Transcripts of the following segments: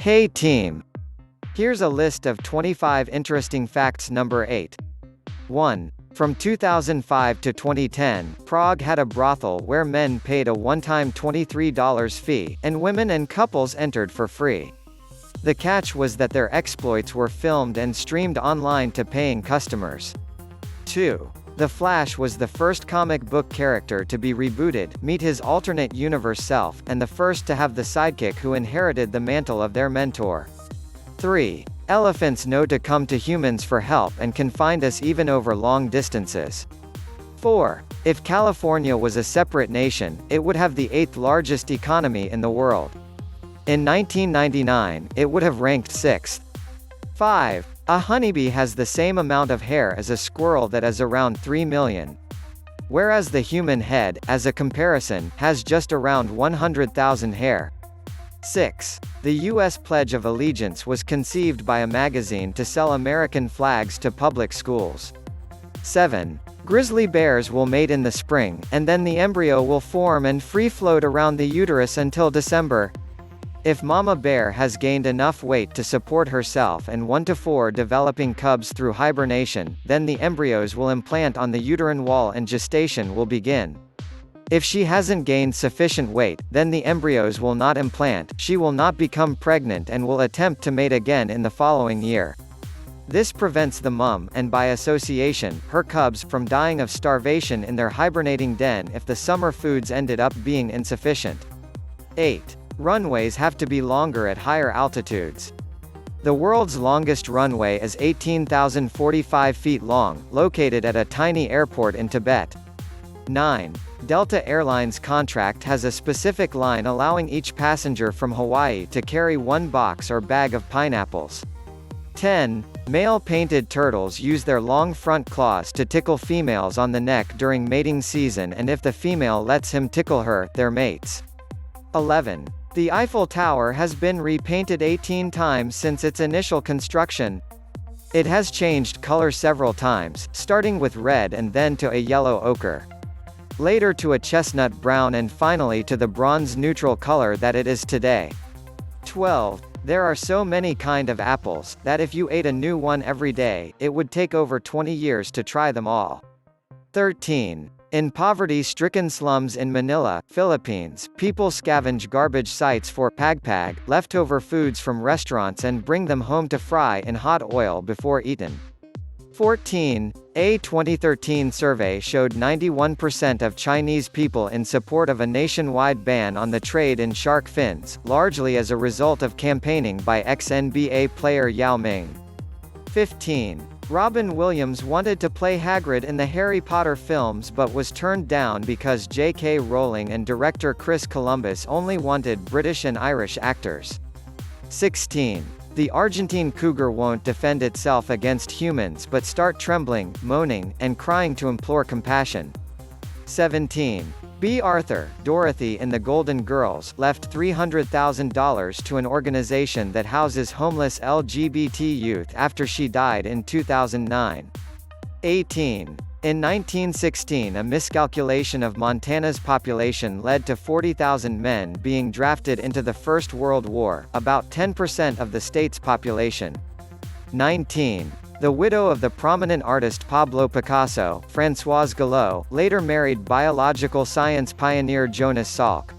Hey team! Here's a list of 25 interesting facts. Number 8. 1. From 2005 to 2010, Prague had a brothel where men paid a one-time $23 fee, and women and couples entered for free. The catch was that their exploits were filmed and streamed online to paying customers. 2. The Flash was the first comic book character to be rebooted, meet his alternate universe self, and the first to have the sidekick who inherited the mantle of their mentor. 3. Elephants know to come to humans for help and can find us even over long distances. 4. If California was a separate nation, it would have the 8th largest economy in the world. In 1999, it would have ranked 6th. 5. A honeybee has the same amount of hair as a squirrel, that is around 3 million. Whereas the human head, as a comparison, has just around 100,000 hair. 6. The U.S. Pledge of Allegiance was conceived by a magazine to sell American flags to public schools. 7. Grizzly bears will mate in the spring, and then the embryo will form and free float around the uterus until December. If Mama Bear has gained enough weight to support herself and 1 to 4 developing cubs through hibernation, then the embryos will implant on the uterine wall and gestation will begin. If she hasn't gained sufficient weight, then the embryos will not implant, she will not become pregnant and will attempt to mate again in the following year. This prevents the mom, and by association, her cubs, from dying of starvation in their hibernating den if the summer foods ended up being insufficient. 8. Runways have to be longer at higher altitudes. The world's longest runway is 18,045 feet long, located at a tiny airport in Tibet. 9. Delta Airlines contract has a specific line allowing each passenger from Hawaii to carry 1 box or bag of pineapples. 10. Male painted turtles use their long front claws to tickle females on the neck during mating season, and if the female lets him tickle her, they're mates. 11. The Eiffel Tower has been repainted 18 times since its initial construction. It has changed color several times, starting with red and then to a yellow ochre. Later to a chestnut brown and finally to the bronze-neutral color that it is today. 12. There are so many kind of apples, that if you ate a new one every day, it would take over 20 years to try them all. 13. In poverty-stricken slums in Manila, Philippines, people scavenge garbage sites for pagpag, leftover foods from restaurants, and bring them home to fry in hot oil before eaten. 14. A 2013 survey showed 91% of Chinese people in support of a nationwide ban on the trade in shark fins, largely as a result of campaigning by ex-NBA player Yao Ming. 15. Robin Williams wanted to play Hagrid in the Harry Potter films but was turned down because J.K. Rowling and director Chris Columbus only wanted British and Irish actors. 16. The Argentine cougar won't defend itself against humans but start trembling, moaning, and crying to implore compassion. 17. Bea Arthur, Dorothy in The Golden Girls, left $300,000 to an organization that houses homeless LGBT youth after she died in 2009. 18. In 1916, a miscalculation of Montana's population led to 40,000 men being drafted into the First World War, about 10% of the state's population. 19. The widow of the prominent artist Pablo Picasso, Françoise Gallo, later married biological science pioneer Jonas Salk.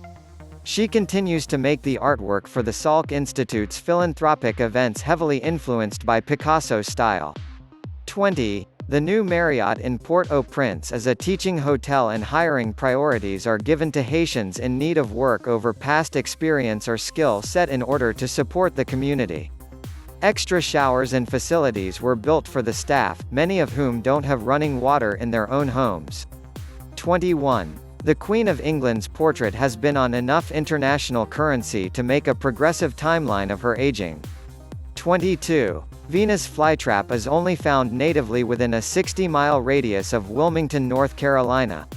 She continues to make the artwork for the Salk Institute's philanthropic events, heavily influenced by Picasso's style. 20. The new Marriott in Port-au-Prince is a teaching hotel, and hiring priorities are given to Haitians in need of work over past experience or skill set in order to support the community. Extra showers and facilities were built for the staff, many of whom don't have running water in their own homes. 21. The Queen of England's portrait has been on enough international currency to make a progressive timeline of her aging. 22. Venus flytrap is only found natively within a 60-mile radius of Wilmington, North Carolina.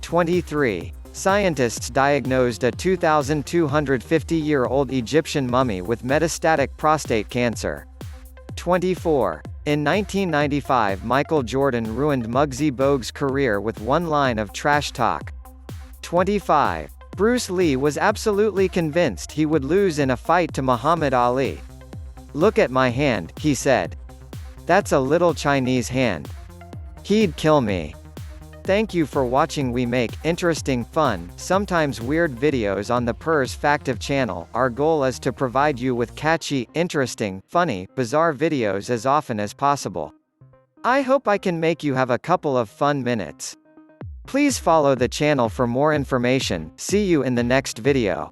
23. Scientists diagnosed a 2,250-year-old Egyptian mummy with metastatic prostate cancer. 24. In 1995, Michael Jordan ruined Muggsy Bogues' career with one line of trash talk. 25. Bruce Lee was absolutely convinced he would lose in a fight to Muhammad Ali. "Look at my hand," he said. "That's a little Chinese hand. He'd kill me." Thank you for watching. We make interesting, fun, sometimes weird videos on the persFACTive channel. Our goal is to provide you with catchy, interesting, funny, bizarre videos as often as possible. I hope I can make you have a couple of fun minutes. Please follow the channel for more information. See you in the next video.